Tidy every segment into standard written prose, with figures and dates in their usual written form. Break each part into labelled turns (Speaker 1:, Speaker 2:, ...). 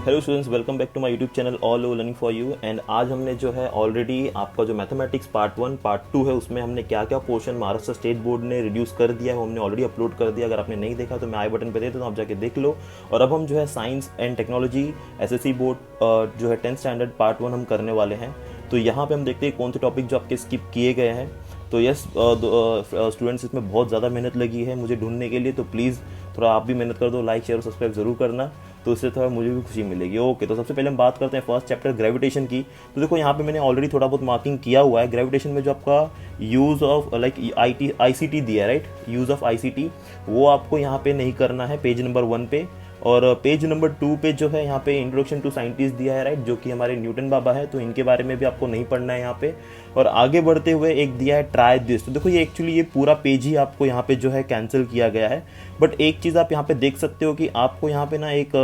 Speaker 1: Hello students, welcome back to my YouTube channel all o learning for you. And आज हमने जो है already आपका जो मैथमेटिक्स पार्ट 1 पार्ट 2 है उसमें हमने क्या क्या पोर्शन महाराष्ट्र स्टेट बोर्ड ने रिड्यूस कर दिया है वो हमने ऑलरेडी अपलोड कर दिया। अगर आपने नहीं देखा तो मैं आई बटन पे दे देता हूँ, आप जाके देख लो। और अब हम जो है science and technology SSC board जो है 10th स्टैंडर्ड पार्ट 1 हम करने वाले हैं। तो यहाँ पे हम देखते हैं कौन से टॉपिक जो आपके स्किप किए गए हैं। तो यस स्टूडेंट्स, इसमें बहुत ज़्यादा मेहनत लगी है मुझे ढूंढने के लिए, तो प्लीज़ थोड़ा आप भी मेहनत कर दो, लाइक शेयर और सब्सक्राइब ज़रूर करना, तो इससे थोड़ा मुझे भी खुशी मिलेगी। ओके, तो सबसे पहले हम बात करते हैं फर्स्ट चैप्टर ग्रेविटेशन की। तो देखो यहाँ पे मैंने ऑलरेडी थोड़ा बहुत मार्किंग किया हुआ है। ग्रेविटेशन में जो आपका यूज़ ऑफ लाइक आईसीटी दिया है, राइट, यूज़ ऑफ आईसीटी, वो आपको यहाँ पे नहीं करना है पेज नंबर 1 पे। और पेज नंबर 2 पे जो है यहाँ पे इंट्रोडक्शन टू साइंटिस्ट दिया है, राइट, जो कि हमारे न्यूटन बाबा है, तो इनके बारे में भी आपको नहीं पढ़ना है यहाँ पे। और आगे बढ़ते हुए एक दिया है ट्राई दिस। तो देखो ये एक्चुअली ये पूरा पेज ही आपको यहाँ पे जो है कैंसिल किया गया है। बट एक चीज़ आप यहाँ पे देख सकते हो कि आपको यहाँ पे ना एक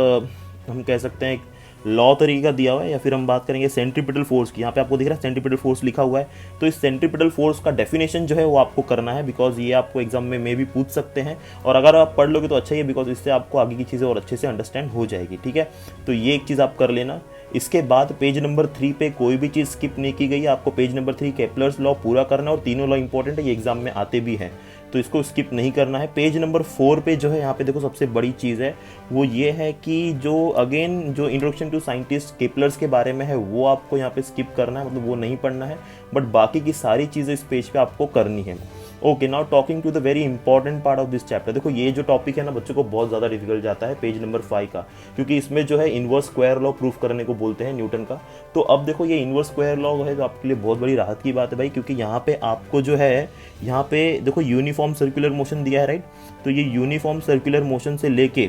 Speaker 1: हम कह सकते हैं एक लॉ तरीका दिया हुआ है, या फिर हम बात करेंगे सेंट्रीपिटल फोर्स की। यहाँ पे आपको दिख रहा है सेंट्रीपिटल फोर्स लिखा हुआ है। तो इस सेंट्रीपिटल फोर्स का डेफिनेशन जो है वो आपको करना है, बिकॉज ये आपको एग्जाम में भी पूछ सकते हैं। और अगर आप पढ़ लोगे तो अच्छा ही है, बिकॉज इससे आपको आगे की चीज़ें और अच्छे से अंडरस्टैंड हो जाएगी। ठीक है, तो ये एक चीज़ आप कर लेना। इसके बाद पेज नंबर 3 पे कोई भी चीज़ स्किप नहीं की गई है। आपको पेज नंबर 3 केपलर्स लॉ पूरा करना है, और तीनों लॉ इंपॉर्टेंट है, ये एग्जाम में आते भी हैं, तो इसको स्किप नहीं करना है। पेज नंबर 4 पे जो है यहाँ पे देखो सबसे बड़ी चीज़ है वो ये है कि जो अगेन जो इंट्रोडक्शन टू साइंटिस्ट केपलर्स के बारे में है वो आपको यहाँ पे स्किप करना है, मतलब वो नहीं पढ़ना है। बट बाकी की सारी चीज़ें इस पेज पे आपको करनी है। Okay, now talking to the very important part of this chapter. देखो ये जो टॉपिक है ना बच्चों को बहुत ज़्यादा डिफिकल्ट जाता है, पेज नंबर 5 का, क्योंकि इसमें जो है इनवर्स स्क्वायर लॉ प्रूफ करने को बोलते हैं न्यूटन का। तो अब देखो ये इनवर्स स्क्वायर लॉ है तो आपके लिए बहुत बड़ी राहत की बात है भाई, क्योंकि यहाँ पे आपको जो है यहाँ पे देखो यूनिफॉर्म सर्कुलर मोशन दिया है, राइट। तो ये यूनिफॉर्म सर्कुलर मोशन से लेके,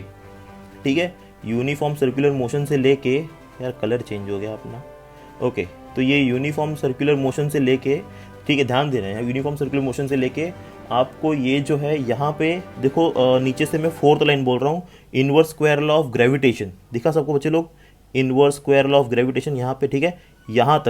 Speaker 1: ठीक है, यूनिफॉर्म सर्कुलर मोशन से लेके, यार कलर चेंज हो गया अपना। ओके, तो ये यूनिफॉर्म सर्कुलर मोशन से लेके, ठीक है, ध्यान दे रहे हैं, यूनिफॉर्म सर्कुलर मोशन से लेके आपको ये जो है यहाँ पे देखो नीचे से मैं 4th लाइन बोल रहा हूँ, inverse square law of gravitation. दिखा सबको बच्चे लोग, inverse square law of gravitation यहाँ पे, ठीक है, यहाँ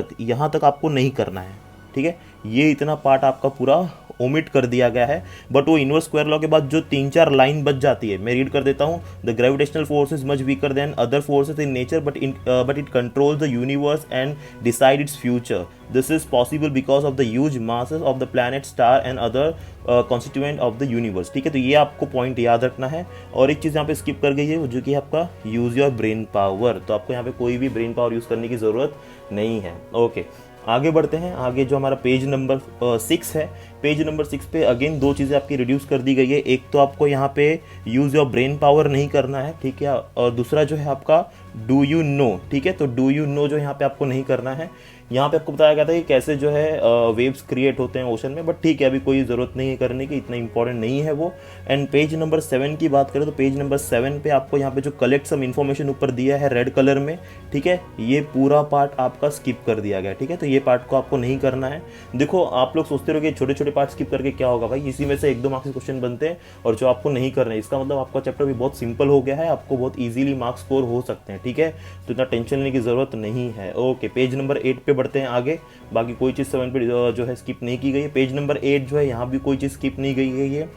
Speaker 1: तक आपको नहीं करना है। ठीक है, ये इतना पार्ट आपका पूरा ओमिट कर दिया गया है। बट वो इनवर्स स्क्वायर लॉ के बाद जो 3-4 लाइन बच जाती है, मैं रीड कर देता हूँ। The gravitational force is much weaker then other forces in nature but it controls the universe and decide its future. This is possible because of the huge masses of the planet, star and other constituent of the universe. ठीक है, तो ये आपको point याद रखना है। और एक चीज़ यहाँ पे स्किप कर गई है जो कि आपका यूज योर ब्रेन पावर। तो आपको यहाँ पे कोई भी ब्रेन पावर यूज़ करने की ज़रूरत नहीं है। ओके, आगे बढ़ते हैं। आगे जो हमारा पेज नंबर 6 है, पेज नंबर 6 पे अगेन दो चीज़ें आपकी रिड्यूस कर दी गई है। एक तो आपको यहाँ पे यूज़ योर ब्रेन पावर नहीं करना है, ठीक है, और दूसरा जो है आपका डू यू नो। ठीक है, तो डू यू नो जो यहाँ पे आपको नहीं करना है। यहाँ पे आपको बताया गया था कि कैसे जो है वेव्स क्रिएट होते हैं ओशन में, बट ठीक है अभी कोई ज़रूरत नहीं है करने की, इतना इंपॉर्टेंट नहीं है वो। एंड पेज नंबर 7 की बात करें तो पेज नंबर 7 पे आपको यहाँ पे जो कलेक्ट सम इन्फॉर्मेशन ऊपर दिया है रेड कलर में, ठीक है, ये पूरा पार्ट आपका स्किप कर दिया गया। ठीक है, तो ये पार्ट को आपको नहीं करना है। देखो आप लोग सोचते रहो कि छोटे छोटे पार्ट स्किप करके क्या होगा भाई, इसी में से 1-2 मार्क्स के क्वेश्चन बनते हैं और जो आपको नहीं करना है, इसका मतलब आपका चैप्टर भी बहुत सिंपल हो गया है, आपको बहुत ईजिली मार्क्स स्कोर हो सकते हैं। ठीक है, तो इतना टेंशन लेने की ज़रूरत नहीं है। ओके, पेज नंबर 8 पे बढ़ते हैं आगे। बाकी कोई चीज़ 7 पे जो है स्किप नहीं की गई है। पेज नंबर 8 जो है यहाँ भी कोई चीज़ स्किप नहीं गई है।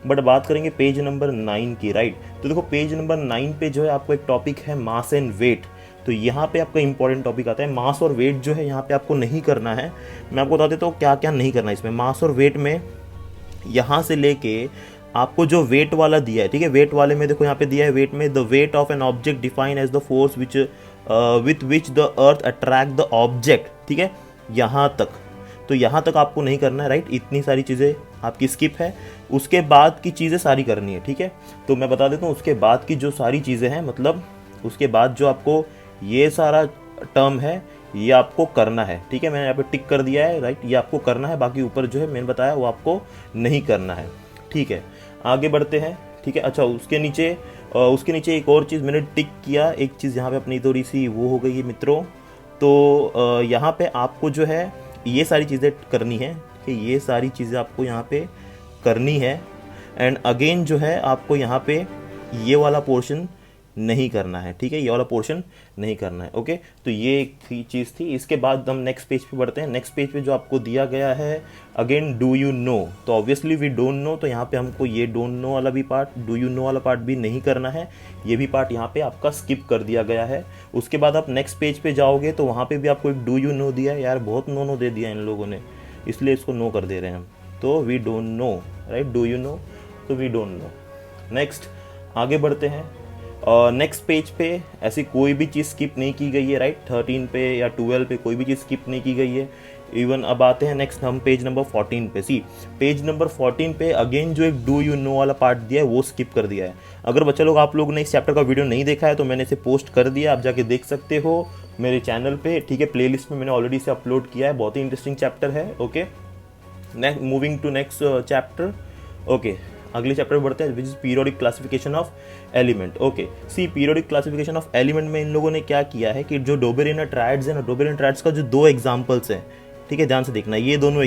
Speaker 1: बट बात करेंगे पेज नंबर 9 की, राइट। तो देखो पेज नंबर 9 पे जो है आपको एक टॉपिक है मास एंड वेट। तो यहाँ पे आपका इंपॉर्टेंट टॉपिक आता है मास और वेट, जो है यहाँ पे आपको नहीं करना है। मैं आपको बता देता हूँ क्या क्या नहीं करना है इसमें। मास और वेट में यहाँ से लेके आपको जो वेट वाला दिया है, ठीक है, वेट वाले में देखो यहाँ पे दिया है, वेट में the weight of an object define as the force with which the earth attract the object. ठीक है, यहाँ तक, तो यहाँ तक आपको नहीं करना है, राइट। इतनी सारी चीज़ें आपकी स्किप है। उसके बाद की चीज़ें सारी करनी है। ठीक है, तो मैं बता देता हूँ उसके बाद की जो सारी चीज़ें हैं, मतलब उसके बाद जो आपको ये सारा टर्म है ये आपको करना है। ठीक है, मैंने यहाँ पे टिक कर दिया है, राइट, ये आपको करना है। बाकी ऊपर जो है मैंने बताया वो आपको नहीं करना है। ठीक है, आगे बढ़ते हैं। ठीक है, अच्छा उसके नीचे एक और चीज़ मैंने टिक किया, एक चीज़ यहाँ पे अपनी थोड़ी सी वो हो गई है मित्रों। तो यहाँ पे आपको जो है ये सारी चीज़ें करनी है, कि ये सारी चीज़ें आपको यहाँ पे करनी है। एंड अगेन जो है आपको यहाँ पे ये वाला पोर्शन नहीं करना है, ठीक है, ये वाला पोर्शन नहीं करना है। ओके, तो ये एक चीज़ थी। इसके बाद हम नेक्स्ट पेज पे बढ़ते हैं। नेक्स्ट पेज पे जो आपको दिया गया है अगेन डू यू नो, तो ऑब्वियसली वी डोंट नो, तो यहाँ पे हमको ये डोंट नो वाला भी पार्ट, डू यू नो वाला पार्ट भी नहीं करना है, ये भी पार्ट यहाँ पे आपका स्किप कर दिया गया है। उसके बाद आप नेक्स्ट पेज पे जाओगे तो वहाँ पे भी आपको एक डू यू नो दिया है, यार बहुत नो दे दिया इन लोगों ने, इसलिए इसको नो कर दे रहे हैं हम। तो we don't know, right, do you know, तो वी डोंट नो। नेक्स्ट आगे बढ़ते हैं। नेक्स्ट पेज पे ऐसी कोई भी चीज़ स्किप नहीं की गई है, राइट, 13 पे या 12 पे कोई भी चीज़ स्किप नहीं की गई है। इवन अब आते हैं नेक्स्ट हम पेज नंबर 14 पे। सी पेज नंबर 14 पे अगेन जो एक डू यू नो वाला पार्ट दिया है वो स्किप कर दिया है। अगर बच्चा लोग आप लोगों ने इस चैप्टर का वीडियो नहीं देखा है तो मैंने इसे पोस्ट कर दिया, आप जाके देख सकते हो मेरे चैनल पे, ठीक है, प्लेलिस्ट में मैंने ऑलरेडी इसे अपलोड किया है, बहुत ही इंटरेस्टिंग चैप्टर है। Okay, moving to next chapter. Okay, अगले चैप्टर में बढ़ते हैं which is periodic classification of element. Okay, see periodic classification of element में इन लोगों ने क्या किया है कि जो डोबेरियन ट्रायड्स है ना, डोबेरियन ट्रायड्स का जो दो एग्जांपल्स हैं, ठीक है, ध्यान से देखना, ये दोनों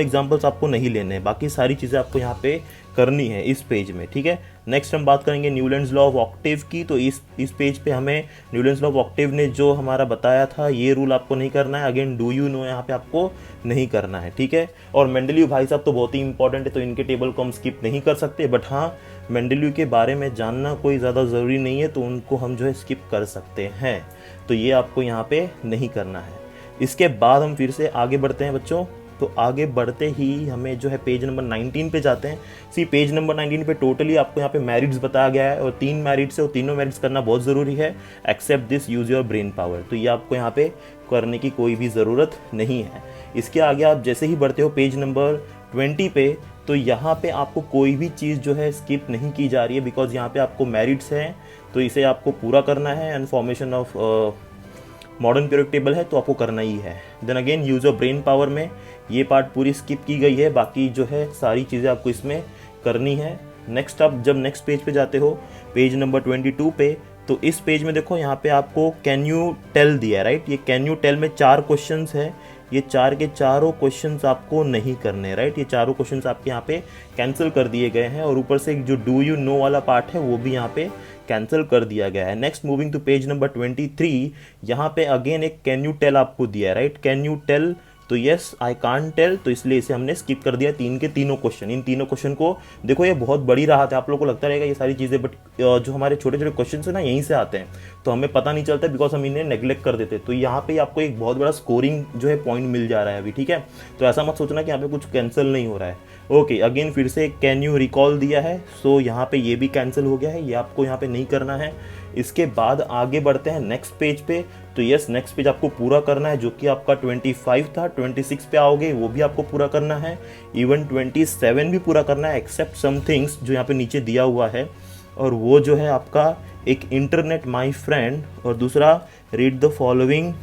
Speaker 1: एग्जांपल्स आपको नहीं लेने हैं, बाकी सारी चीज़ें आपको यहाँ पे करनी है इस पेज में, ठीक है। नेक्स्ट हम बात करेंगे न्यूलैंड्स लॉ ऑफ ऑक्टेव की। तो इस पेज पे हमें न्यूलैंड्स लॉ ऑफ ऑक्टेव ने जो हमारा बताया था ये रूल आपको नहीं करना है। अगेन डू यू नो यहाँ पे आपको नहीं करना है, ठीक है। और मेंडेलीव भाई साहब तो बहुत ही इंपॉर्टेंट है, तो इनके टेबल को हम स्किप नहीं कर सकते, बट हाँ मेंडेलीव के बारे में जानना कोई ज़्यादा ज़रूरी नहीं है, तो उनको हम जो है स्किप कर सकते हैं, तो ये आपको यहाँ पे नहीं करना है। इसके बाद हम फिर से आगे बढ़ते हैं बच्चों। तो आगे बढ़ते ही हमें जो है पेज नंबर 19 पे जाते हैं। सी पेज नंबर 19 पे टोटली आपको यहाँ पे मैरिट्स बताया गया है, और 3 मैरिट्स है और तीनों मैरिट्स करना बहुत ज़रूरी है। Except this use your brain power, तो ये आपको यहाँ पे करने की कोई भी ज़रूरत नहीं है। इसके आगे आप जैसे ही बढ़ते हो पेज नंबर 20 पे, तो यहाँ पे आपको कोई भी चीज़ जो है स्किप नहीं की जा रही है, बिकॉज यहाँ पे आपको मैरिट्स हैं तो इसे आपको पूरा करना है, and formation of modern periodic table है तो आपको करना ही है। Then again use of brain power में ये पार्ट पूरी स्किप की गई है, बाकी जो है सारी चीज़ें आपको इसमें करनी है। नेक्स्ट आप जब नेक्स्ट पेज पे जाते हो पेज नंबर 22 पे, तो इस पेज में देखो यहाँ पे आपको कैन यू टेल दिया है, राइट। ये कैन यू टेल में 4 क्वेश्चंस है, ये 4 के चारों क्वेश्चंस आपको नहीं करने, राइट। ये चारों क्वेश्चंस आपके यहाँ पे कैंसिल कर दिए गए हैं, और ऊपर से जो डू यू नो वाला पार्ट है वो भी यहाँ पे कैंसिल कर दिया गया है। Next moving to page number 23, यहाँ पे अगेन एक कैन यू टेल आपको दिया है, राइट। कैन यू टेल, तो यस आई कांट टेल, तो इसलिए इसे हमने स्किप कर दिया। 3 के तीनों क्वेश्चन, इन तीनों क्वेश्चन को देखो, ये बहुत बड़ी राहत है, आप लोगों को लगता रहेगा ये सारी चीज़ें, बट जो हमारे छोटे छोटे क्वेश्चन है ना यहीं से आते हैं, तो हमें पता नहीं चलता बिकॉज हम इन्हें नेग्लेक्ट कर देते। तो यहाँ पे आपको एक बहुत बड़ा स्कोरिंग जो है पॉइंट मिल जा रहा है अभी, ठीक है। तो ऐसा मत सोचना कि यहाँ पे कुछ कैंसिल नहीं हो रहा है। ओके, अगेन फिर से कैन यू रिकॉल दिया है, सो यहाँ पे ये भी कैंसिल हो गया है, ये आपको यहाँ पे नहीं करना है। इसके बाद आगे बढ़ते हैं नेक्स्ट पेज पे। तो यस, नेक्स्ट पेज आपको पूरा करना है, जो कि आपका 25 था, 26 पे आओगे वो भी आपको पूरा करना है, इवन 27 भी पूरा करना है, एक्सेप्ट सम थिंग्स जो यहाँ पे नीचे दिया हुआ है, और वो जो है आपका एक इंटरनेट माय फ्रेंड, और दूसरा read the following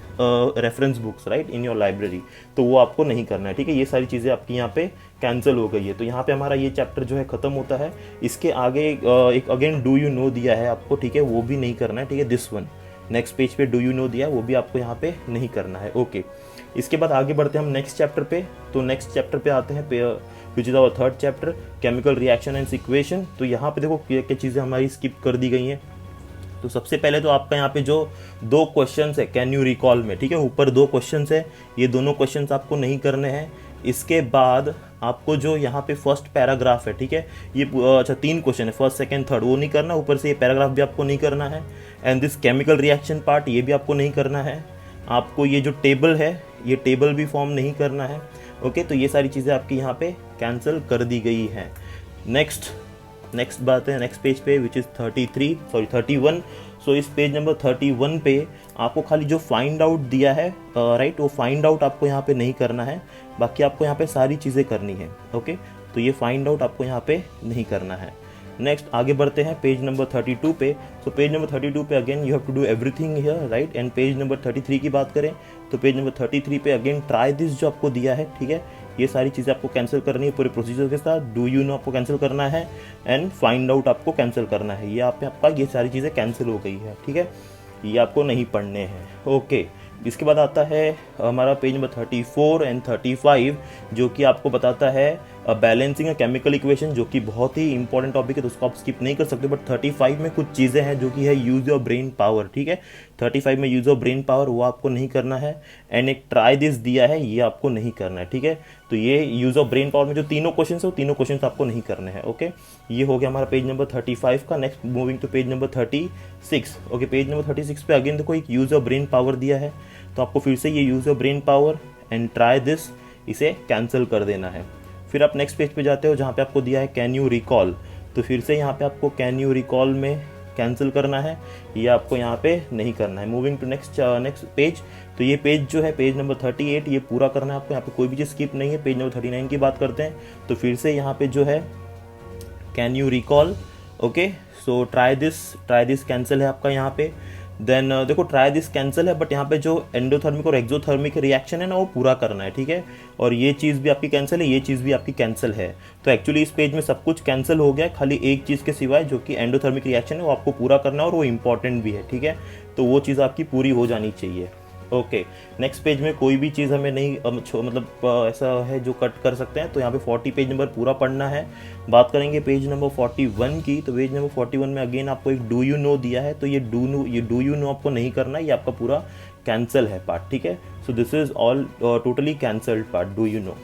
Speaker 1: reference books, right, in your library, तो वो आपको नहीं करना है, ठीक है। ये सारी चीज़ें आपकी यहाँ पे कैंसिल हो गई है, तो यहाँ पे हमारा ये चैप्टर जो है ख़त्म होता है। इसके आगे एक अगेन डू यू नो दिया है आपको, ठीक है, वो भी नहीं करना है, ठीक है। दिस वन नेक्स्ट पेज पे डू यू नो दिया है, वो भी आपको यहाँ पे नहीं करना है। ओके, इसके बाद आगे बढ़ते हैं हम नेक्स्ट चैप्टर पे। तो नेक्स्ट चैप्टर पे आते हैं which is our third chapter, chemical reaction and equation. तो यहाँ पे देखो क्या क्या चीज़ें हमारी स्किप कर दी गई हैं। तो सबसे पहले तो आपका यहाँ पे जो 2 क्वेश्चंस है कैन यू रिकॉल में, ठीक है, ऊपर 2 क्वेश्चंस है, ये दोनों क्वेश्चंस आपको नहीं करने हैं। इसके बाद आपको जो यहाँ पे फर्स्ट पैराग्राफ है, ठीक है, ये अच्छा 3 क्वेश्चन है, फर्स्ट सेकंड थर्ड, वो नहीं करना, ऊपर से ये पैराग्राफ भी आपको नहीं करना है। And this chemical reaction part, ये भी आपको नहीं करना है। आपको ये जो टेबल है, ये टेबल भी फॉर्म नहीं करना है। ओके, तो ये सारी चीज़ें आपकी यहाँ पे कैंसिल कर दी गई हैं। नेक्स्ट बात है नेक्स्ट पेज पे विच इज़ 31। सो इस पेज नंबर 31 पे आपको खाली जो फाइंड आउट दिया है, राइट, वो फाइंड आउट आपको यहाँ पे नहीं करना है, बाकी आपको यहाँ पे सारी चीज़ें करनी है। ओके, तो ये फाइंड आउट आपको यहाँ पे नहीं करना है। नेक्स्ट आगे बढ़ते हैं पेज नंबर 32 पे। सो पेज नंबर 32 पे again you have to do everything here, right. And page number 33 की बात करें तो पेज नंबर 33 पे अगेन ट्राई दिस जो आपको दिया है, ठीक है, ये सारी चीज़ें आपको कैंसिल करनी है पूरे प्रोसीजर के साथ। डू यू नो आपको कैंसिल करना है, एंड फाइंड आउट आपको कैंसिल करना है। ये आपका ये सारी चीज़ें कैंसिल हो गई है, ठीक है, ये आपको नहीं पढ़ने हैं। ओके, इसके बाद आता है हमारा पेज नंबर 34 एंड 35, जो कि आपको बताता है बैलेंसिंग अ केमिकल इक्वेशन, जो कि बहुत ही इंपॉर्टेंट टॉपिक है, तो उसको आप स्किप नहीं कर सकते। बट 35 में कुछ चीज़ें हैं जो कि है यूज योर ब्रेन पावर, ठीक है। 35 में यूज योर ब्रेन पावर वो आपको नहीं करना है। एंड एक ट्राई दिस दिया है, ये आपको नहीं करना है, ठीक है। तो ये यूज ऑफ ब्रेन पावर में जो तीनों क्वेश्चन है वो तीनों क्वेश्चन आपको नहीं करने हैं। ओके, ये हो गया हमारा पेज नंबर 35 का। Next moving to page number 36। Okay, page number 36 पे अगेन देखो एक यूज ऑफ ब्रेन पावर दिया है, तो आपको फिर से ये use of brain power and try this, इसे कैंसिल कर देना है। फिर आप नेक्स्ट पेज पे जाते हो जहाँ पे आपको दिया है कैन यू रिकॉल, तो फिर से यहाँ पे आपको कैन यू रिकॉल में कैंसिल करना है, ये आपको यहाँ पे नहीं करना है। मूविंग टू नेक्स्ट पेज, तो ये पेज जो है पेज नंबर 38, ये पूरा करना है आपको, यहाँ पे कोई भी चीज़ स्किप नहीं है। पेज नंबर 39 की बात करते हैं, तो फिर से यहाँ पे जो है can you recall, okay, so try this cancel है आपका यहाँ पे। देन देखो ट्राई दिस कैंसिल है, बट यहाँ पे जो एंडोथर्मिक और एक्सोथर्मिक रिएक्शन है ना वो पूरा करना है, ठीक है। और ये चीज़ भी आपकी कैंसिल है, ये चीज़ भी आपकी कैंसिल है। तो एक्चुअली इस पेज में सब कुछ कैंसिल हो गया, खाली एक चीज़ के सिवाय जो कि एंडोथर्मिक रिएक्शन है वो आपको पूरा करना है, और वो इंपॉर्टेंट भी है, ठीक है। तो वो चीज़ आपकी पूरी हो जानी चाहिए। ओके, नेक्स्ट पेज में कोई भी चीज़ हमें नहीं मतलब ऐसा है जो कट कर सकते हैं, तो यहाँ पे 40 पेज नंबर पूरा पढ़ना है। बात करेंगे पेज नंबर 41 की, तो पेज नंबर 41 में अगेन आपको एक डू यू नो दिया है, तो ये डू यू नो आपको नहीं करना है, ये आपका पूरा कैंसिल है पार्ट, ठीक है। So this is all totally cancelled part, do you know.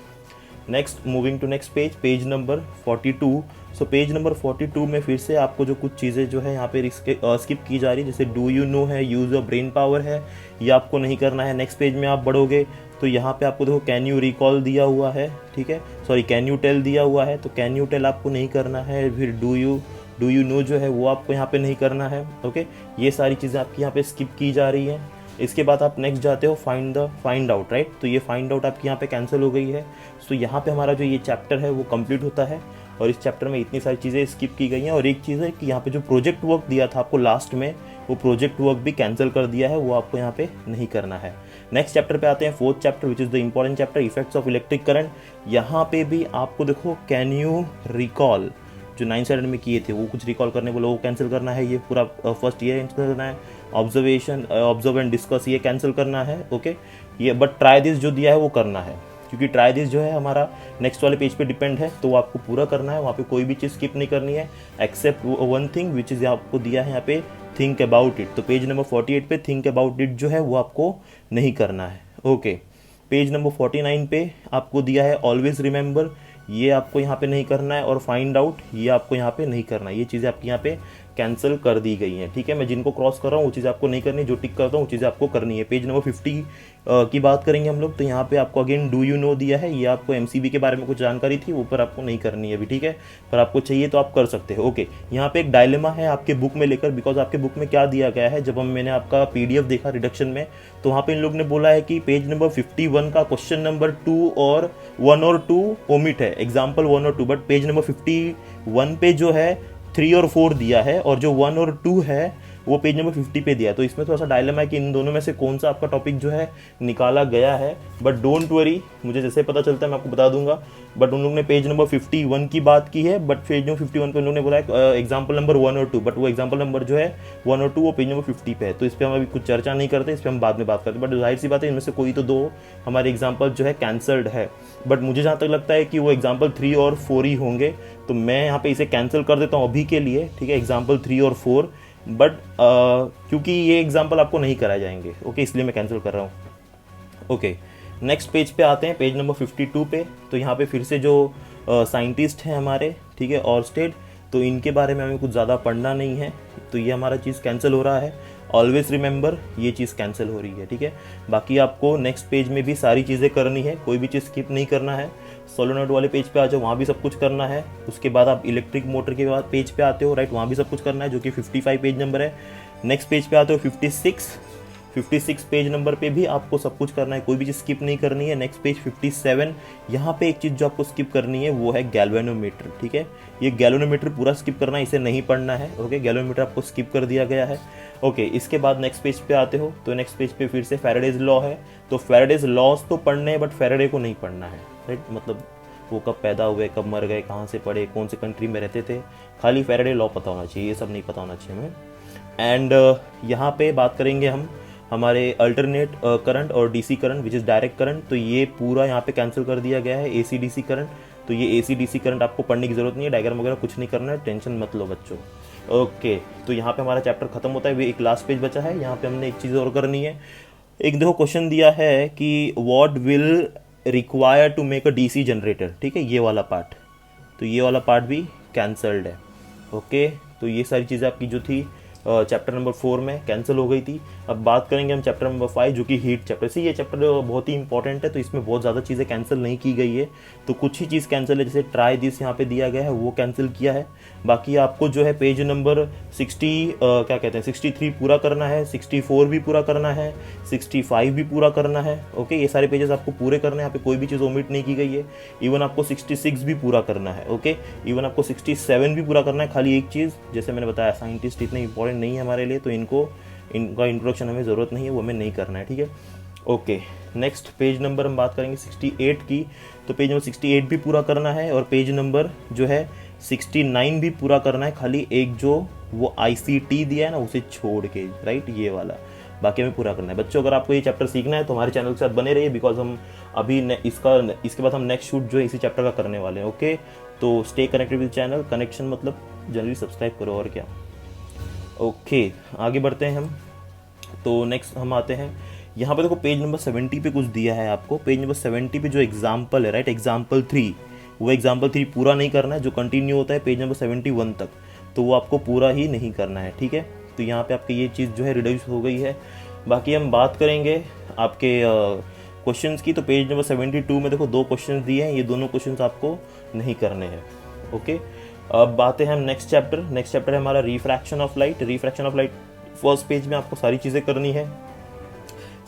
Speaker 1: Next moving to next page, page number 42। So page number 42 में फिर से आपको जो कुछ चीज़ें जो है यहाँ पे स्किप की जा रही है, जैसे डू यू नो है, यूज ऑफ ब्रेन पावर है, ये आपको नहीं करना है। नेक्स्ट पेज में आप बढ़ोगे तो यहाँ पे आपको देखो कैन यू रिकॉल दिया हुआ है, ठीक है, सॉरी कैन यू टेल दिया हुआ है, तो कैन यू टेल आपको नहीं करना है। फिर डू यू नो जो है वो आपको यहाँ पे नहीं करना है। ओके, ये सारी चीज़ें आपकी यहाँ पे स्किप की जा रही हैं। इसके बाद आप नेक्स्ट जाते हो फाइंड आउट, राइट, तो ये फाइंड आउट आपकी यहाँ पे कैंसिल हो गई है। सो यहाँ पे हमारा जो ये चैप्टर है वो कंप्लीट होता है, और इस चैप्टर में इतनी सारी चीज़ें स्किप की गई हैं। और एक चीज़ है कि यहाँ पे जो प्रोजेक्ट वर्क दिया था आपको लास्ट में, वो प्रोजेक्ट वर्क भी कैंसिल कर दिया है, वो आपको यहाँ पे नहीं करना है। नेक्स्ट चैप्टर पे आते हैं, fourth chapter which is the important chapter, effects of electric current. यहाँ पे भी आपको देखो कैन यू रिकॉल जो 9 स्टैंडर्ड में किए थे वो कुछ रिकॉल करने बोलो, वो कैंसिल करना है, ये पूरा फर्स्ट ईयर कैंसिल करना है। ऑब्जर्व एंड डिस्कस ये कैंसिल करना है, ओके। ये बट ट्राई दिस जो दिया है वो करना है, क्योंकि ट्राई दिस जो है हमारा नेक्स्ट वाले पेज पे डिपेंड है, तो वो आपको पूरा करना है, वहाँ पे कोई भी चीज़ स्किप नहीं करनी है, except one thing which is आपको दिया है यहाँ पे थिंक अबाउट इट। तो पेज नंबर 48 पे थिंक अबाउट इट जो है वो आपको नहीं करना है, ओके। पेज नंबर 49 पे आपको दिया है ऑलवेज रिमेंबर, ये आपको यहाँ पे नहीं करना है, और फाइंड आउट ये आपको यहाँ पे नहीं करना है, ये चीज़ें आपकी यहाँ पे कैंसिल कर दी गई हैं, ठीक है। मैं जिनको क्रॉस कर रहा हूँ वो चीज़ें आपको नहीं करनी, जो टिक करता हूँ वो चीज़ें आपको करनी है। पेज नंबर 50 की बात करेंगे हम लोग, तो यहाँ पे आपको अगेन डू यू नो दिया है, ये आपको एमसीबी के बारे में कुछ जानकारी थी, ऊपर आपको नहीं करनी है अभी, ठीक है, पर आपको चाहिए तो आप कर सकते हो, ओके। यहाँ पे एक डायलेमा है आपके बुक में लेकर, बिकॉज आपके बुक में क्या दिया गया है, जब मैंने आपका पीडीएफ देखा रिडक्शन में, तो वहाँ पे इन लोग ने बोला है कि पेज नंबर 51 का क्वेश्चन नंबर 2 और 1 और 2 ओमिट है, एग्जाम्पल 1 और 2, बट पेज नंबर 51 पे जो है 3 और 4 दिया है, और जो 1 और 2 है वो पेज नंबर 50 पे दिया है। तो इसमें थोड़ा सा डायलेमा है कि इन दोनों में से कौन सा आपका टॉपिक जो है निकाला गया है, बट डोंट वरी, मुझे जैसे पता चलता है मैं आपको बता दूंगा। बट उन लोगों ने पेज नंबर 51 की बात की है, बट पेज नंबर 51 पे उन लोगों ने बोला है एग्जाम्पल नंबर 1 और 2, बट वो एग्जाम्पल नंबर जो है 1 और 2 वो पेज नंबर 50 पे है, तो इस पर हम अभी कुछ चर्चा नहीं करते, इस पर हम बाद में बात करते। बट जाहिर सी बात है इनमें से कोई तो दो हमारे एग्जाम्पल जो है कैंसल्ड है, बट मुझे जहाँ तक लगता है कि वो एग्जाम्पल 3 और 4 ही होंगे, तो मैं यहाँ पे इसे कैंसिल कर देता हूँ अभी के लिए, ठीक है, एग्जाम्पल 3 और 4, बट क्योंकि ये एग्जाम्पल आपको नहीं कराए जाएंगे, ओके, इसलिए मैं कैंसिल कर रहा हूँ, ओके। नेक्स्ट पेज पे आते हैं, पेज नंबर 52 पे, तो यहाँ पे फिर से जो साइंटिस्ट हैं हमारे, ठीक है, ऑरस्टेड, तो इनके बारे में हमें कुछ ज़्यादा पढ़ना नहीं है, तो ये हमारा चीज़ कैंसिल हो रहा है। ऑलवेज रिमेंबर ये चीज़ कैंसिल हो रही है, ठीक है। बाकी आपको नेक्स्ट पेज में भी सारी चीज़ें करनी है, कोई भी चीज़ स्किप नहीं करना है। सोलोनॉइड वाले पेज पे आ जाओ, वहाँ भी सब कुछ करना है। उसके बाद आप इलेक्ट्रिक मोटर के बाद पेज पे आते हो, राइट, वहाँ भी सब कुछ करना है, जो कि 55 पेज नंबर है। नेक्स्ट पेज पे आते हो 56 पेज नंबर पे भी आपको सब कुछ करना है, कोई भी चीज़ स्किप नहीं करनी है। नेक्स्ट पेज 57, यहाँ पे एक चीज़ जो आपको स्किप करनी है वो है गैल्वेनोमीटर, ठीक है, ये गैल्वेनोमीटर पूरा स्किप करना है, इसे नहीं पढ़ना है, ओके, गैल्वेनोमीटर आपको स्किप कर दिया गया है, ओके। इसके बाद नेक्स्ट पेज पे आते हो, तो नेक्स्ट पेज पे फिर से फैराडेज लॉ है, तो फैराडेज लॉज तो पढ़ने हैं, बट फैराडे को नहीं पढ़ना है, राइट, मतलब वो कब पैदा हुए, कब मर गए, कहाँ से पढ़े, कौन से कंट्री में रहते थे, खाली फैराडे लॉ पता होना चाहिए, ये सब नहीं पता होना चाहिए हमें। एंड यहाँ पे बात करेंगे हम हमारे अल्टरनेट करंट और DC current which is direct current, तो ये पूरा यहाँ पे कैंसिल कर दिया गया है, एसी डीसी करंट, तो ये AC DC करंट आपको पढ़ने की ज़रूरत नहीं है, डायग्राम वगैरह कुछ नहीं करना है, टेंशन मत लो बच्चों। ओके, तो यहाँ पे हमारा चैप्टर खत्म होता है, वे एक लास्ट पेज बचा है। यहाँ पे हमने एक चीज़ और करनी है। एक देखो क्वेश्चन दिया है कि what will require to make a DC generator, ठीक है, ये वाला पार्ट, तो ये वाला पार्ट भी कैंसल्ड है। ओके, तो ये सारी चीज़ें आपकी जो थी चैप्टर नंबर 4 में कैंसिल हो गई थी। अब बात करेंगे हम चैप्टर नंबर 5 जो कि हीट चैप्टर से। ये चैप्टर बहुत ही इंपॉर्टेंट है, तो इसमें बहुत ज़्यादा चीज़ें कैंसिल नहीं की गई है, तो कुछ ही चीज़ कैंसिल है, जैसे ट्राई दिस यहाँ पे दिया गया है वो कैंसिल किया है। बाकी आपको जो है पेज नंबर 63 पूरा करना है, 64 भी पूरा करना है, 65 भी पूरा करना है। ओके, ये सारे पेजेस आपको पूरे करने हैं, यहाँ पे कोई भी चीज़ ओमिट नहीं की गई है। इवन आपको 66 भी पूरा करना है। ओके, इवन आपको 67 भी पूरा करना है। खाली एक चीज़, जैसे मैंने बताया साइंटिस्ट इतने इंपॉर्टेंट नहीं है हमारे लिए, तो इनका इंट्रोडक्शन हमें ज़रूरत नहीं है, वो हमें नहीं करना है, ठीक है। ओके, नेक्स्ट पेज नंबर हम बात करेंगे 68 की, तो पेज नंबर 68 भी पूरा करना है, और पेज नंबर जो है 69 भी पूरा करना है। खाली एक जो वो ICT दिया है ना, उसे छोड़ के, राइट, ये वाला बाकी हमें पूरा करना है। बच्चों, अगर आपको ये चैप्टर सीखना है तो हमारे चैनल के साथ बने रहिए, बिकॉज हम अभी इसके बाद हम नेक्स्ट शूट जो है इसी चैप्टर का करने वाले हैं। ओके, तो stay connected with channel, connection मतलब जल्दी सब्सक्राइब करो, और क्या। ओके, आगे बढ़ते हैं हम। तो नेक्स्ट हम आते हैं यहाँ पे, देखो पेज नंबर 70 पे कुछ दिया है आपको। पेज नंबर 70 पे जो एग्जाम्पल है, राइट, एग्जाम्पल 3, वो एग्जाम्पल 3 पूरा नहीं करना है। जो कंटिन्यू होता है पेज नंबर 71 तक, तो वो आपको पूरा ही नहीं करना है, ठीक है। तो यहाँ पे आपकी ये चीज़ जो है रिड्यूस हो गई है। बाकी हम बात करेंगे आपके क्वेश्चंस की। तो पेज नंबर 72 में देखो 2 क्वेश्चन दिए हैं, ये दोनों क्वेश्चंस आपको नहीं करने हैं। ओके, अब बातें हैं हम नेक्स्ट चैप्टर है हमारा refraction of light. Refraction of light first page में आपको सारी चीज़ें करनी है,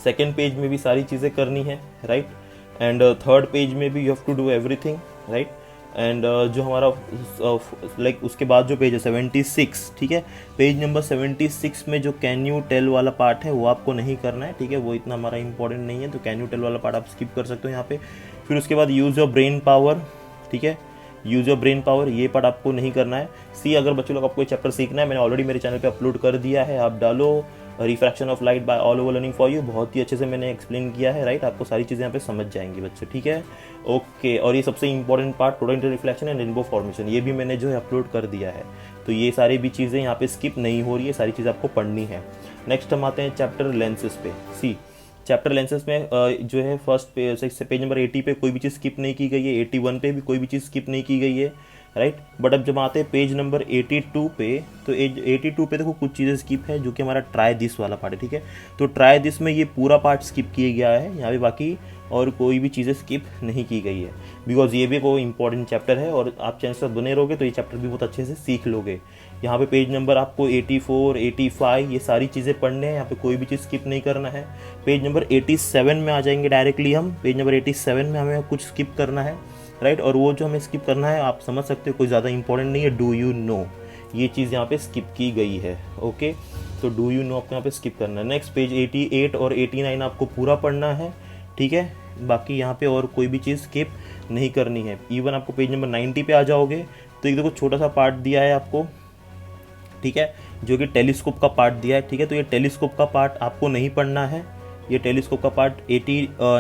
Speaker 1: सेकेंड पेज में भी सारी चीज़ें करनी है, राइट, एंड थर्ड पेज में भी you have to do everything, right. And जो हमारा उसके बाद जो पेज है 76, ठीक है, पेज नंबर 76 में जो कैन यू टेल वाला पार्ट है वो आपको नहीं करना है, ठीक है, वो इतना हमारा इंपॉर्टेंट नहीं है, तो कैन यू टेल वाला पार्ट आप स्किप कर सकते हो यहाँ पे। फिर उसके बाद यूज़ योर ब्रेन पावर, ठीक है, यूज़ योर ब्रेन पावर, ये पार्ट आपको नहीं करना है। अगर बच्चों लोग आपको ये चैप्टर सीखना है, मैंने ऑलरेडी मेरे चैनल पे अपलोड कर दिया है, आप डालो refraction of light by all over learning for you, बहुत ही अच्छे से मैंने एक्सप्लेन किया है, राइट, आपको सारी चीज़ें यहाँ पे समझ जाएंगी बच्चे, ठीक है। ओके, और ये सबसे important part total reflection and rainbow formation, ये भी मैंने जो है अपलोड कर दिया है, तो ये सारी भी चीज़ें यहाँ पे स्किप नहीं हो रही है, सारी चीज़ें आपको पढ़नी है। नेक्स्ट हम आते हैं चैप्टर लेंसेज पे। चैप्टर लेंसेज में जो है फर्स्ट पेज नंबर 80 पे कोई भी चीज़ स्किप नहीं की गई है, 81 पे भी कोई भी चीज़ स्किप नहीं की गई है, राइट। बट अब जब आते हैं पेज नंबर 82 पे, तो 82 पे देखो कुछ चीज़ें स्किप है, जो कि हमारा ट्राई दिस वाला पार्ट है, ठीक है। तो ट्राई दिस में ये पूरा पार्ट स्किप किया गया है यहाँ पे, बाकी और कोई भी चीज़ें स्किप नहीं की गई है, बिकॉज ये भी कोई इंपॉर्टेंट चैप्टर है, और आप चैनल से बने रहोगे तो ये चैप्टर भी बहुत अच्छे से सीख लोगे। यहाँ पे पेज नंबर आपको 84, 85 ये सारी चीज़ें पढ़ने हैं, यहाँ पे कोई भी चीज़ स्किप नहीं करना है। पेज नंबर 87 में आ जाएंगे डायरेक्टली हम। पेज नंबर 87 में हमें कुछ स्किप करना है, राइट, और वो जो हमें स्किप करना है आप समझ सकते हो, कोई ज़्यादा इंपॉर्टेंट नहीं है। डू यू नो, ये चीज़ यहाँ पे स्किप की गई है। ओके, तो डू यू नो आपको यहाँ पे स्किप करना है। नेक्स्ट पेज 88 और 89 आपको पूरा पढ़ना है, ठीक है। बाकी यहाँ पे और कोई भी चीज़ स्किप नहीं करनी है। इवन आपको पेज नंबर 90 पे आ जाओगे तो एक देखो छोटा सा पार्ट दिया है आपको, ठीक है, जो कि टेलीस्कोप का पार्ट दिया है, ठीक है। तो ये टेलीस्कोप का पार्ट आपको नहीं पढ़ना है, ये टेलीस्कोप का पार्ट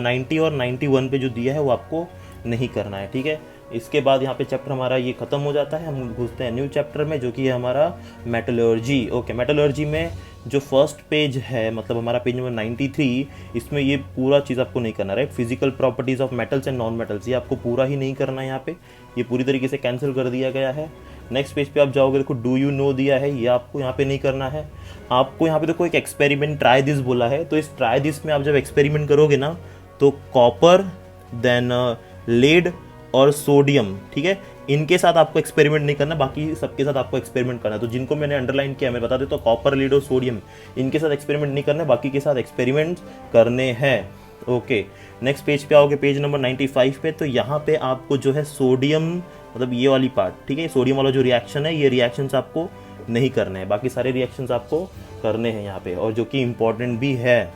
Speaker 1: 90 और 91 पे जो दिया है वो आपको नहीं करना है, ठीक है। इसके बाद यहाँ पे चैप्टर हमारा ये खत्म हो जाता है, हम घुसते हैं न्यू चैप्टर में, जो कि है हमारा मेटलर्जी। ओके, मेटलर्जी में जो फर्स्ट पेज है, मतलब हमारा पेज नंबर 93, इसमें ये पूरा चीज़ आपको नहीं करना, right. Physical properties of metals and non metals, ये आपको पूरा ही नहीं करना है, यहाँ पे ये पूरी तरीके से कैंसिल कर दिया गया है। नेक्स्ट पेज पे आप जाओगे, देखो डू यू नो दिया है, ये आपको यहाँ पे नहीं करना है। आपको यहाँ पे देखो एक एक्सपेरिमेंट ट्राई दिस बोला है, तो इस ट्राई दिस में आप जब एक्सपेरिमेंट करोगे ना, तो कॉपर, देन लेड और सोडियम, ठीक है, इनके साथ आपको एक्सपेरिमेंट नहीं करना, बाकी सबके साथ आपको एक्सपेरिमेंट करना है। तो जिनको मैंने अंडरलाइन किया मैं बता देता हूँ, कॉपर, लेड और सोडियम, इनके साथ एक्सपेरिमेंट नहीं करना है, बाकी के साथ एक्सपेरिमेंट करने हैं। ओके, नेक्स्ट पेज पे आओगे, पेज नंबर 95 पे, तो यहाँ पे आपको जो है सोडियम, मतलब ये वाली पार्ट, ठीक है, सोडियम वाला जो रिएक्शन है, ये रिएक्शंस आपको नहीं करने हैं, बाकी सारे रिएक्शंस आपको करने हैं यहाँ पे, और जो कि इम्पोर्टेंट भी है।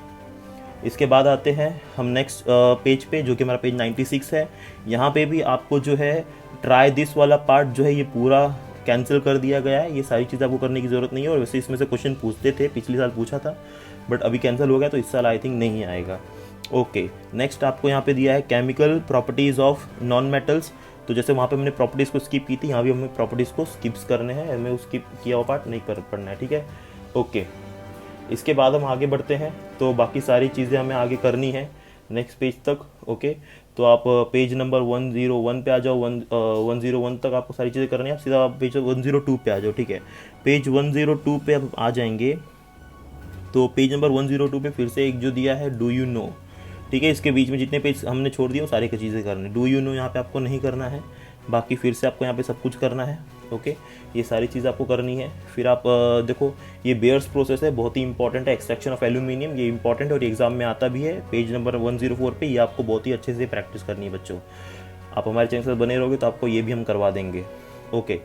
Speaker 1: इसके बाद आते हैं हम नेक्स्ट पेज पे, जो कि हमारा पेज 96 है। यहाँ पे भी आपको जो है ट्राई दिस वाला पार्ट जो है ये पूरा कैंसिल कर दिया गया है, ये सारी चीज़ आपको करने की ज़रूरत नहीं है। और वैसे इसमें से क्वेश्चन पूछते थे, पिछले साल पूछा था, बट अभी कैंसिल हो गया, तो इस साल आई थिंक नहीं आएगा। ओके, नेक्स्ट आपको यहाँ पे दिया है chemical properties of non metals. तो जैसे वहाँ पे हमने प्रॉपर्टीज़ को स्किप की थी, यहाँ भी हमें प्रॉपर्टीज़ को स्किप्स करने हैं, हमें स्किप किया हुआ पार्ट नहीं कर पड़ना है, ठीक है। ओके, इसके बाद हम आगे बढ़ते हैं, तो बाकी सारी चीज़ें हमें आगे करनी है नेक्स्ट पेज तक। ओके, तो आप पेज नंबर 101 पे आ जाओ, 101 तक आपको सारी चीज़ें करनी है। आप सीधा पेज 102 पे आ जाओ, ठीक है। पेज 102 पे अब आ जाएंगे, तो पेज नंबर 102 पे फिर से एक जो दिया है डू यू नो, ठीक है। इसके बीच में जितने पेज हमने छोड़ दिए वो सारी की चीज़ें करनी। डू यू नो यहाँ पे आपको नहीं करना है, बाकी फिर से आपको यहाँ पे सब कुछ करना है। ओके, ये सारी चीज़ आपको करनी है। फिर आप देखो, ये बेयर्स प्रोसेस है, बहुत ही इंपॉर्टेंट है, एक्सट्रैक्शन ऑफ एल्यूमिनियम, ये इंपॉर्टेंट है और एग्जाम में आता भी है। पेज नंबर 104 पे ये आपको बहुत ही अच्छे से प्रैक्टिस करनी है बच्चों। आप हमारे चैनल से बने रहोगे तो आपको ये भी हम करवा देंगे। ओके,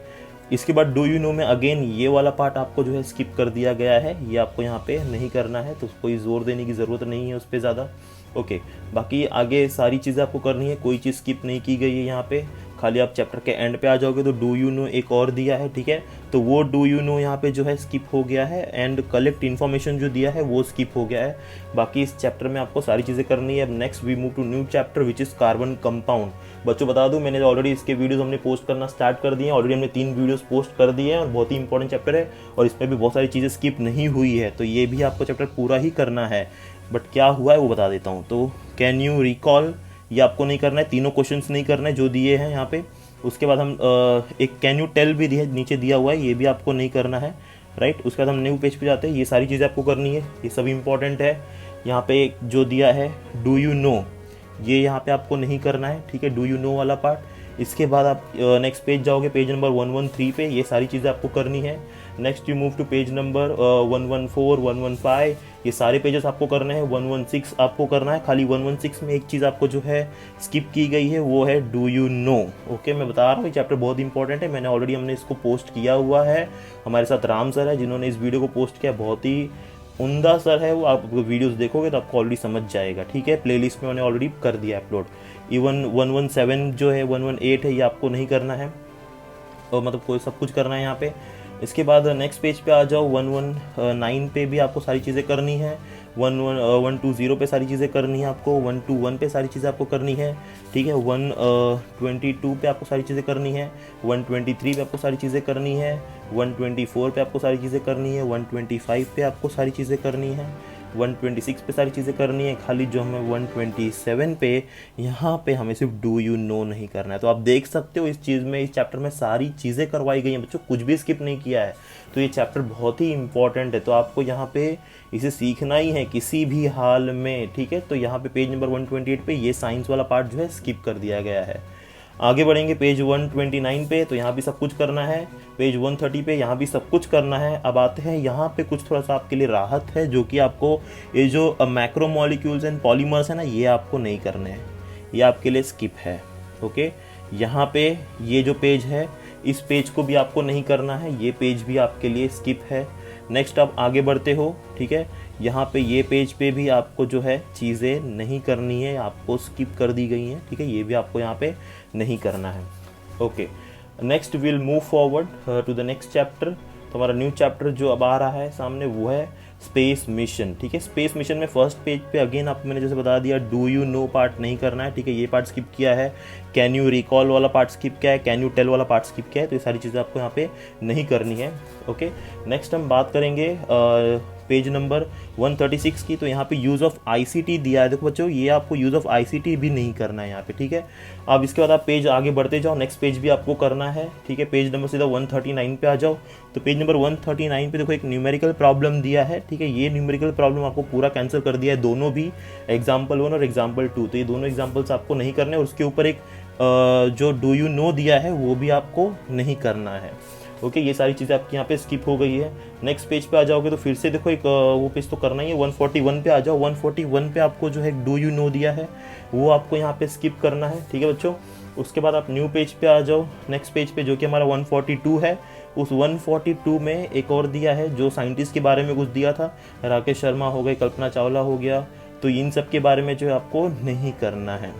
Speaker 1: इसके बाद डू यू नो में अगेन ये वाला पार्ट आपको जो है स्किप कर दिया गया है, ये आपको यहाँ पे नहीं करना है, तो कोई जोर देने की ज़रूरत नहीं है उस पर ज़्यादा। ओके, बाकी आगे सारी चीज़ें आपको करनी है, कोई चीज़ स्किप नहीं की गई है यहाँ पे। खाली आप चैप्टर के एंड पे आ जाओगे तो डू यू नो एक और दिया है, ठीक है, तो वो डू यू नो यहाँ पे जो है स्किप हो गया है, एंड कलेक्ट इन्फॉर्मेशन जो दिया है वो स्किप हो गया है। बाकी इस चैप्टर में आपको सारी चीज़ें करनी है। अब next we move to new chapter which is carbon compound. बच्चों बता दूं, मैंने ऑलरेडी इसके वीडियोस हमने पोस्ट करना स्टार्ट कर दिए हैं, ऑलरेडी हमने 3 वीडियोस पोस्ट कर दिए हैं और बहुत ही इंपॉर्टेंट चैप्टर है और इसमें भी बहुत सारी चीज़ें स्किप नहीं हुई है, तो ये भी आपको चैप्टर पूरा ही करना है। बट क्या हुआ है वो बता देता हूँ। तो कैन यू रिकॉल, ये आपको नहीं करना है, तीनों क्वेश्चंस नहीं करना है जो दिए हैं यहाँ पे। उसके बाद हम एक कैन यू टेल भी दिया नीचे दिया हुआ है, ये भी आपको नहीं करना है, राइट। उसके बाद हम न्यू पेज पे जाते हैं, ये सारी चीज़ें आपको करनी है, ये सब इंपॉर्टेंट है। यहाँ पे जो दिया है डू यू नो, ये यहाँ पे आपको नहीं करना है, ठीक है, डू यू नो वाला पार्ट। इसके बाद आप नेक्स्ट पेज जाओगे, पेज नंबर 113 पे, ये सारी चीज़ें आपको करनी है। Next you move to page number 114, 115, ये सारे पेजेस आपको करने हैं। 116 आपको करना है, खाली 116 में एक चीज़ आपको जो है स्किप की गई है, वो है डू यू नो। ओके, मैं बता रहा हूँ ये चैप्टर बहुत इंपॉर्टेंट है, मैंने ऑलरेडी हमने इसको पोस्ट किया हुआ है। हमारे साथ राम सर है जिन्होंने इस वीडियो को पोस्ट किया, बहुत ही उम्दा सर है वो, आप वीडियोस देखोगे तो आपको ऑलरेडी समझ जाएगा, ठीक है। प्लेलिस्ट में मैंने ऑलरेडी कर दिया अपलोड। इवन 117 जो है, 118 है, ये आपको नहीं करना है, और मतलब कोई सब कुछ करना है यहाँ पे। इसके बाद नेक्स्ट पेज पे आ जाओ, 119 पे भी आपको सारी चीज़ें करनी है, 120 पे सारी चीज़ें करनी है आपको, 121 पे सारी चीज़ें आपको करनी है, ठीक है। 122 पे आपको सारी चीज़ें करनी है, 123 पे आपको सारी चीज़ें करनी है, 124 पे आपको सारी चीज़ें करनी है, 125 पे आपको सारी चीज़ें करनी है, 126 पे सारी चीज़ें करनी है। खाली जो हमें 127 पे, यहाँ पे हमें सिर्फ डू यू नो नहीं करना है। तो आप देख सकते हो इस चीज़ में, इस चैप्टर में सारी चीज़ें करवाई गई हैं बच्चों, कुछ भी स्किप नहीं किया है। तो ये चैप्टर बहुत ही इंपॉर्टेंट है, तो आपको यहाँ पे इसे सीखना ही है किसी भी हाल में, ठीक है। तो यहाँ पे पेज नंबर 128 पे ये साइंस वाला पार्ट जो है स्किप कर दिया गया है। आगे बढ़ेंगे पेज 129 पे, तो यहाँ भी सब कुछ करना है। पेज 130 पे यहाँ भी सब कुछ करना है। अब आते हैं यहाँ पे कुछ थोड़ा सा आपके लिए राहत है, जो कि आपको ये जो मैक्रोमोलिक्यूल्स एंड पॉलीमर्स है ना, ये आपको नहीं करने हैं, ये आपके लिए स्किप है। ओके, यहाँ पे ये जो पेज है, इस पेज को भी आपको नहीं करना है, ये पेज भी आपके लिए स्किप है। नेक्स्ट आप आगे बढ़ते हो, ठीक है, यहाँ पे ये पेज पे भी आपको जो है चीज़ें नहीं करनी है, आपको स्किप कर दी गई हैं, ठीक है, ये भी आपको यहाँ पे नहीं करना है। Okay, next will move forward to the next chapter. तो हमारा न्यू चैप्टर जो अब आ रहा है सामने, वो है स्पेस मिशन, ठीक है। स्पेस मिशन में फर्स्ट पेज पे अगेन आपको मैंने जैसे बता दिया, डू यू नो पार्ट नहीं करना है, ठीक है, ये पार्ट स्किप किया है। कैन यू रिकॉल वाला पार्ट स्किप किया है, कैन यू टेल वाला पार्ट स्किप किया है, तो ये सारी चीज़ें आपको यहाँ पे नहीं करनी है। ओके, नेक्स्ट हम बात करेंगे पेज नंबर 136 की। तो यहाँ पे यूज़ ऑफ आईसीटी दिया है, देखो बच्चों, ये आपको यूज़ ऑफ आईसीटी भी नहीं करना है यहाँ पे, ठीक है। अब इसके बाद आप पेज आगे बढ़ते जाओ, नेक्स्ट पेज भी आपको करना है, ठीक है। पेज नंबर सीधा 139 पे आ जाओ। तो पेज नंबर 139 पे देखो एक न्यूमेरिकल प्रॉब्लम दिया है, ठीक है। ये न्यूमेरिकल प्रॉब्लम आपको पूरा कैंसिल कर दिया है, दोनों भी, एग्जाम्पल 1 और एग्जाम्पल 2, तो ये दोनों एग्जाम्पल्स आपको नहीं करने। और उसके ऊपर एक जो डू यू नो दिया है वो भी आपको नहीं करना है। ओके, ये सारी चीज़ें आपकी यहाँ पे स्किप हो गई है। नेक्स्ट पेज पे आ जाओगे तो फिर से देखो एक वो पेज तो करना ही है, 141 पे आ जाओ। 141 पे आपको जो है डू यू नो दिया है, वो आपको यहाँ पे स्किप करना है, ठीक है बच्चों। उसके बाद आप न्यू पेज पे आ जाओ, नेक्स्ट पेज पे, जो कि हमारा 142 है। उस 142 में एक और दिया है, जो साइंटिस्ट के बारे में कुछ दिया था, राकेश शर्मा हो गए, कल्पना चावला हो गया, तो इन सब के बारे में जो है आपको नहीं करना है।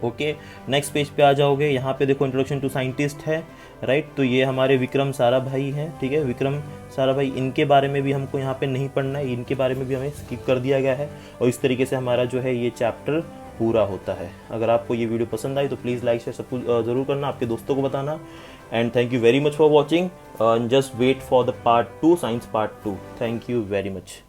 Speaker 1: ओके, नेक्स्ट पेज पे आ जाओगे, यहाँ पे देखो इंट्रोडक्शन टू साइंटिस्ट है, राइट। तो ये हमारे विक्रम साराभाई हैं, ठीक है, विक्रम साराभाई, इनके बारे में भी हमको यहाँ पे नहीं पढ़ना है, इनके बारे में भी हमें स्किप कर दिया गया है। और इस तरीके से हमारा जो है ये चैप्टर पूरा होता है। अगर आपको ये वीडियो पसंद आई तो प्लीज़ लाइक शेयर सब कुछ ज़रूर करना, आपके दोस्तों को बताना। And thank you very much for watching. Just wait for the part 2, science part 2। Thank you very much.